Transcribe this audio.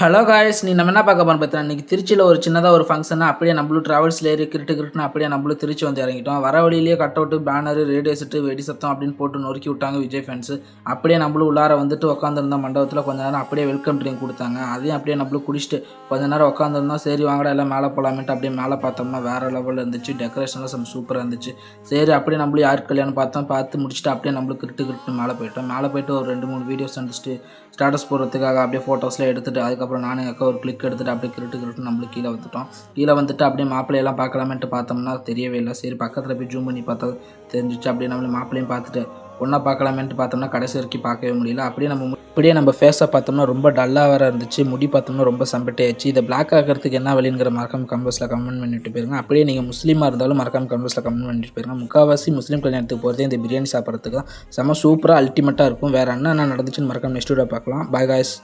Hello guys, நீ நம்ம என்ன பார்க்க போறோம் பார்த்தா, இன்னைக்கு திருச்சியில் ஒரு சின்னதாக ஒரு ஃபங்க்ஷன். அப்படியே நம்மளும் ட்ராவல்ஸில் ஏறி கிருட்டுன்னு அப்படியே நம்மளும் திருச்சி வந்து இறங்கிட்டோம். வர வழியிலேயே cut out, banner, radio set, வெடி சத்தம் அப்படின்னு போட்டு நொறுக்கி விட்டாங்க விஜய் ஃபேன்ஸு. அப்படியே நம்மளும் உள்ளார வந்துட்டு உட்காந்துருந்தோம் மண்டபத்தில். கொஞ்ச நேரம் அப்படியே வெல்கம் ட்ரிங்க் கொடுத்தாங்க. அதையும் அப்படியே நம்மளும் குடிச்சிட்டு கொஞ்ச நேரம் உட்காந்துருந்தோம். சரி வாங்கடா எல்லாம் மேலே போகலாமேட்டு அப்படியே மேலே பார்த்தோம்னா வேறு லெவலில் இருந்துச்சு. டெக்கரேஷன்லாம் செம்ம சூப்பராக இருந்துச்சு. சரி அப்படியே நம்மளும் யார் கல்யாணம் பார்த்து முடிச்சுட்டு அப்படியே நம்மளும் கிருட்டுன்னு மேலே போயிட்டோம். மேலே போயிட்டு ஒரு 2-3 வீடியோஸ் வந்துச்சுட்டு ஸ்டேட்டஸ் போடுறதுக்காக அப்படியே ஃபோட்டோஸ்லாம் எடுத்துகிட்டு அதுக்கப்புறம் நானும் எங்கள் அக்கா ஒரு கிளிக் எடுத்துகிட்டு அப்படியே கிருட்டு நம்மளுக்கு கீழே வந்துட்டோம். கீழே வந்துட்டு அப்படியே மாப்பிள்ளையெல்லாம் பார்க்கலாமேன்ட்டு பார்த்தோம்னா தெரியவே இல்லை. சரி பக்கத்தில் போய் ஜூம் பண்ணி பார்த்தா தெரிஞ்சிச்சு. அப்படியே நம்மளை மாப்பிள்ளையும் பார்த்துட்டு ஒன்றா பார்க்கலாமேன்ட்டு பார்த்தோம்னா கடைசி வரைக்கும் பார்க்கவே முடியல. அப்படியே நம்ம ஃபேஸை பார்த்தோம்னா ரொம்ப டல்லாக வேறு இருந்துச்சு. முடி பார்த்தோம்னா ரொம்ப சம்பட்டையாச்சு. இதை பிளாக் ஆகிறதுக்கு என்ன வழிங்கிற மறக்காம கமெண்ட்ஸில் கமெண்ட் பண்ணிட்டு போயிருங்க. அப்படியே நீங்கள் முஸ்லீமாக இருந்தாலும் மறக்காம கமெண்ட்ஸில் கமெண்ட் பண்ணிட்டு போயிருங்க. முக்கால்வாசி முஸ்லீம் கல்யாணத்துக்கு போகிறதே இந்த பிரியாணி சாப்பிட்றதுக்கு தான். செம்ம சூப்பராக அல்டிமேட்டாக இருக்கும். வேறு என்ன நடந்துச்சுன்னு மறக்காம நெக்ஸ்ட் வீடியோ பார்க்கலாம். Bye guys.